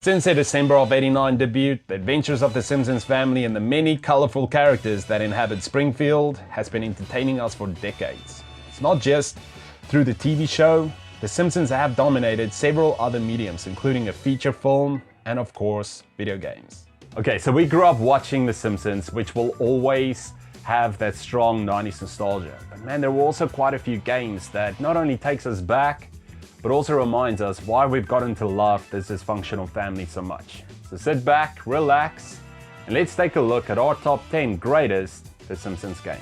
Since their December of '89 debut, the adventures of the Simpsons family and the many colorful characters that inhabit Springfield has been entertaining us for decades. It's not just through the TV show, the Simpsons have dominated several other mediums, including a feature film and, of course, video games. Okay, so we grew up watching The Simpsons, which will always have that strong 90s nostalgia. But man, there were also quite a few games that not only takes us back, but also reminds us why we've gotten to love this dysfunctional family so much. So sit back, relax, and let's take a look at our top 10 greatest The Simpsons games.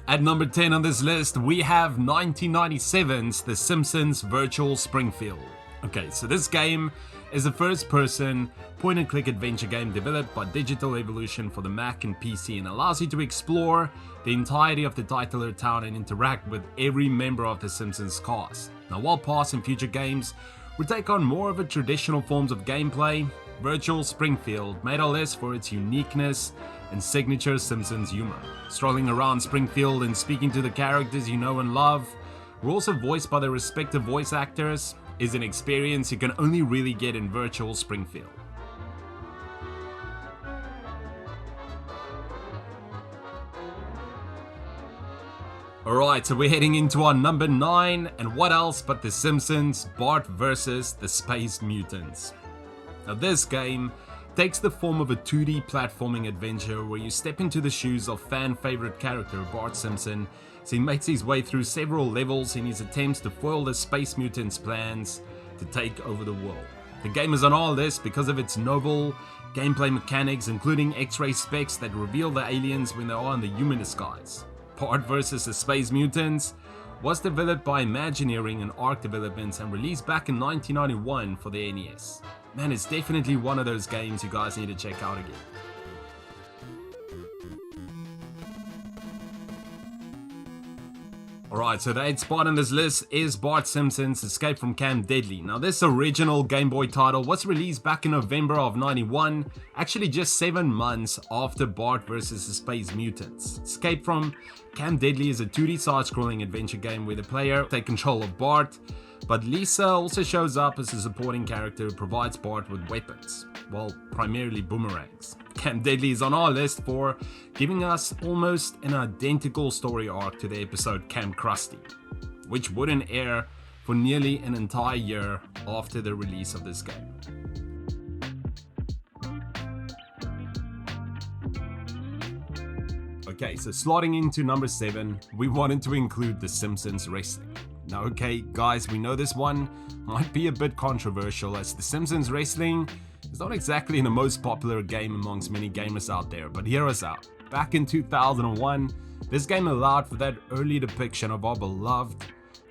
At number 10 on this list, we have 1997's The Simpsons Virtual Springfield. Okay, so this game is a first-person, point-and-click adventure game developed by Digital Evolution for the Mac and PC and allows you to explore the entirety of the titular town and interact with every member of the Simpsons cast. Now, while past and future games would take on more of a traditional forms of gameplay, Virtual Springfield made a list for its uniqueness and signature Simpsons humor. Strolling around Springfield and speaking to the characters you know and love, who are also voiced by their respective voice actors, is an experience you can only really get in Virtual Springfield. Alright, so we're heading into our number 9, and what else but The Simpsons Bart vs. the Space Mutants. Now this game takes the form of a 2D platforming adventure where you step into the shoes of fan favorite character Bart Simpson as he makes his way through several levels in his attempts to foil the Space Mutants' plans to take over the world. The game is on our list because of its novel gameplay mechanics, including X-ray specs that reveal the aliens when they are in the human disguise. Bart vs. the Space Mutants was developed by Imagineering and Arc Developments and released back in 1991 for the NES. Man, it's definitely one of those games you guys need to check out again. Alright, so the 8th spot on this list is Bart Simpson's Escape from Camp Deadly. Now this original Game Boy title was released back in November of '91, actually just 7 months after Bart vs. the Space Mutants. Escape from Camp Deadly is a 2D side-scrolling adventure game where the player takes control of Bart, but Lisa also shows up as a supporting character who provides Bart with weapons, well, primarily boomerangs. Camp Deadly is on our list for giving us almost an identical story arc to the episode Camp Krusty, which wouldn't air for nearly an entire year after the release of this game. Okay, so slotting into number 7, we wanted to include the Simpsons Wrestling. Now okay guys, we know this one might be a bit controversial as the Simpsons Wrestling is not exactly the most popular game amongst many gamers out there, but hear us out. Back in 2001, this game allowed for that early depiction of our beloved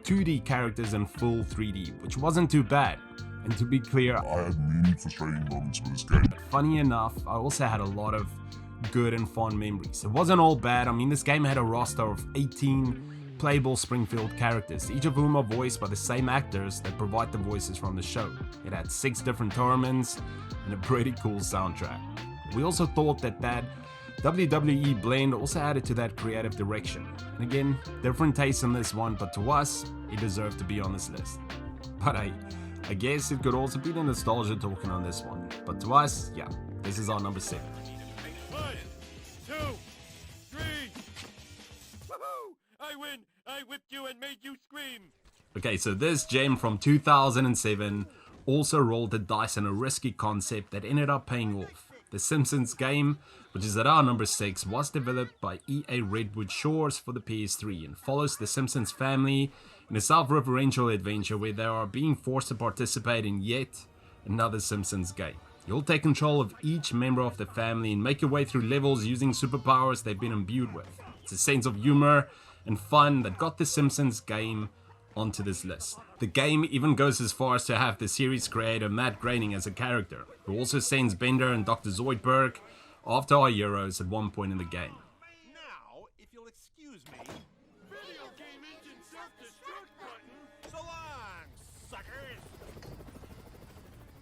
2D characters in full 3D, which wasn't too bad. And to be clear, I had many frustrating moments with this game. Funny enough, I also had a lot of good and fond memories. It wasn't all bad. I mean, this game had a roster of 18 playable Springfield characters, each of whom are voiced by the same actors that provide the voices from the show. It had 6 different tournaments and a pretty cool soundtrack. We also thought that WWE blend also added to that creative direction. And again, different tastes on this one, but to us, it deserved to be on this list. But I guess it could also be the nostalgia talking on this one. But to us, yeah, this is our number 7. 1, 2, 3. Woohoo! I win! I whipped you and made you scream! Okay, so this gem from 2007 also rolled the dice on a risky concept that ended up paying off. The Simpsons Game, which is at our number 6, was developed by EA Redwood Shores for the PS3 and follows the Simpsons family in a self-referential adventure where they are being forced to participate in yet another Simpsons game. You'll take control of each member of the family and make your way through levels using superpowers they've been imbued with. It's a sense of humor and fun that got the Simpsons Game onto this list. The game even goes as far as to have the series creator Matt Groening as a character, who also sends Bender and Dr. Zoidberg after our heroes at one point in the game. Now, if you'll excuse me... Video game engine self-destruct button! So long, suckers!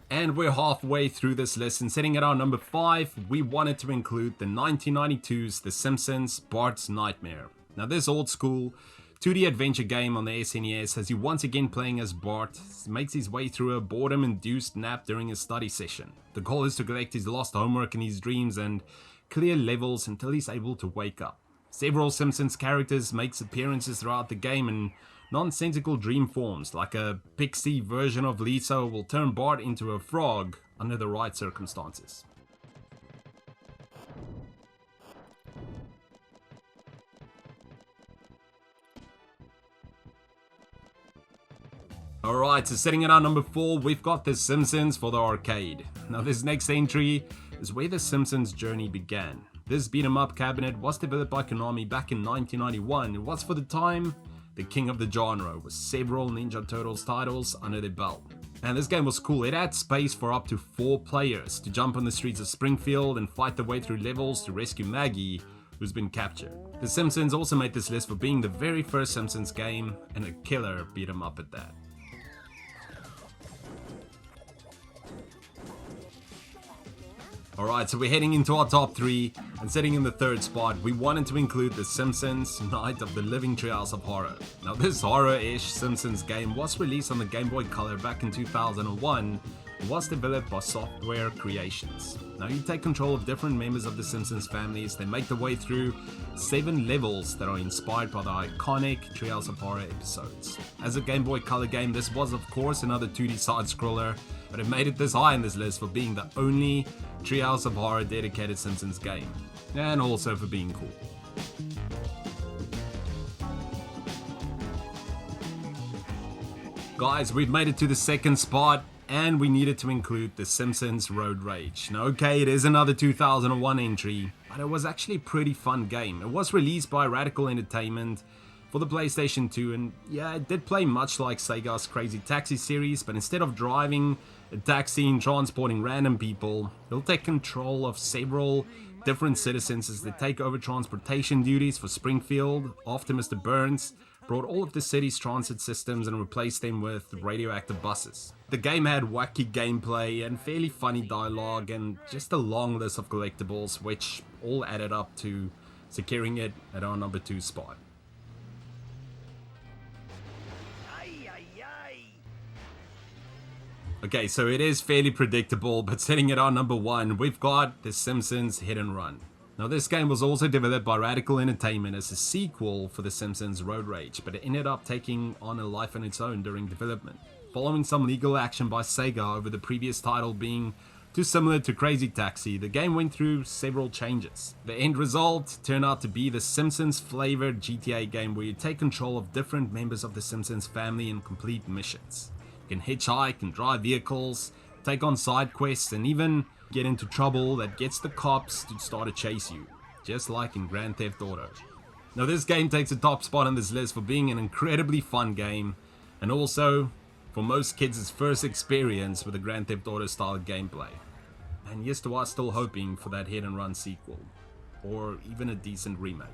And we're halfway through this list, and sitting at our number 5, we wanted to include the 1992's The Simpsons Bart's Nightmare. Now this old school 2D adventure game on the SNES has you once again playing as Bart, makes his way through a boredom-induced nap during a study session. The goal is to collect his lost homework in his dreams and clear levels until he's able to wake up. Several Simpsons characters makes appearances throughout the game in nonsensical dream forms, like a pixie version of Lisa will turn Bart into a frog under the right circumstances. Alright, so sitting at our number 4, we've got The Simpsons for the arcade. Now this next entry is where The Simpsons journey began. This beat 'em up cabinet was developed by Konami back in 1991. It was for the time the king of the genre, with several Ninja Turtles titles under their belt. And this game was cool. It had space for up to 4 players to jump on the streets of Springfield and fight their way through levels to rescue Maggie, who's been captured. The Simpsons also made this list for being the very first Simpsons game, and a killer beat 'em up at that. Alright, so we're heading into our top 3, and sitting in the 3rd spot, we wanted to include The Simpsons Night of the Living Treehouse of Horror. Now this horror-ish Simpsons game was released on the Game Boy Color back in 2001, and was developed by Software Creations. Now you take control of different members of the Simpsons families. They make their way through 7 levels that are inspired by the iconic Treehouse of Horror episodes. As a Game Boy Color game, this was of course another 2D side-scroller, but it made it this high in this list for being the only Treehouse of Horror dedicated Simpsons game, and also for being cool. Guys, we've made it to the 2nd spot, and we needed to include The Simpsons Road Rage. Now okay, it is another 2001 entry, but it was actually a pretty fun game. It was released by Radical Entertainment for the PlayStation 2, and yeah, it did play much like Sega's Crazy Taxi series, but instead of driving a taxi and transporting random people, you'll take control of several different citizens as they take over transportation duties for Springfield after Mr. Burns brought all of the city's transit systems and replaced them with radioactive buses. The game had wacky gameplay and fairly funny dialogue and just a long list of collectibles, which all added up to securing it at our number 2 spot. Okay, so it is fairly predictable, but sitting at our number 1, we've got The Simpsons Hit and Run. Now this game was also developed by Radical Entertainment as a sequel for The Simpsons Road Rage, but it ended up taking on a life on its own during development, following some legal action by Sega over the previous title being too similar to Crazy Taxi. The game went through several changes. The end result turned out to be the Simpsons flavored GTA game where you take control of different members of the Simpsons family and complete missions. You can hitchhike and drive vehicles, take on side quests, and even get into trouble that gets the cops to start to chase you, just like in Grand Theft Auto. Now this game takes a top spot on this list for being an incredibly fun game, and also for most kids' first experience with a Grand Theft Auto style gameplay. And yes, to us still hoping for that hit and run sequel, or even a decent remake.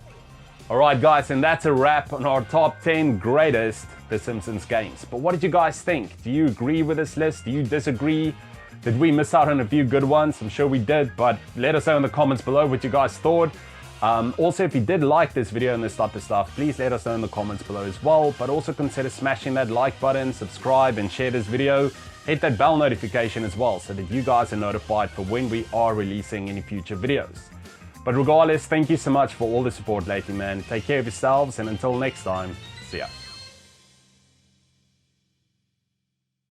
Alright guys, and that's a wrap on our top 10 greatest The Simpsons games. But what did you guys think? Do you agree with this list? Do you disagree? Did we miss out on a few good ones? I'm sure we did, but let us know in the comments below what you guys thought. Also, if you did like this video and this type of stuff, please let us know in the comments below as well. But also consider smashing that like button, subscribe and share this video. Hit that bell notification as well so that you guys are notified for when we are releasing any future videos. But regardless, thank you so much for all the support lately, man. Take care of yourselves, and until next time, see ya.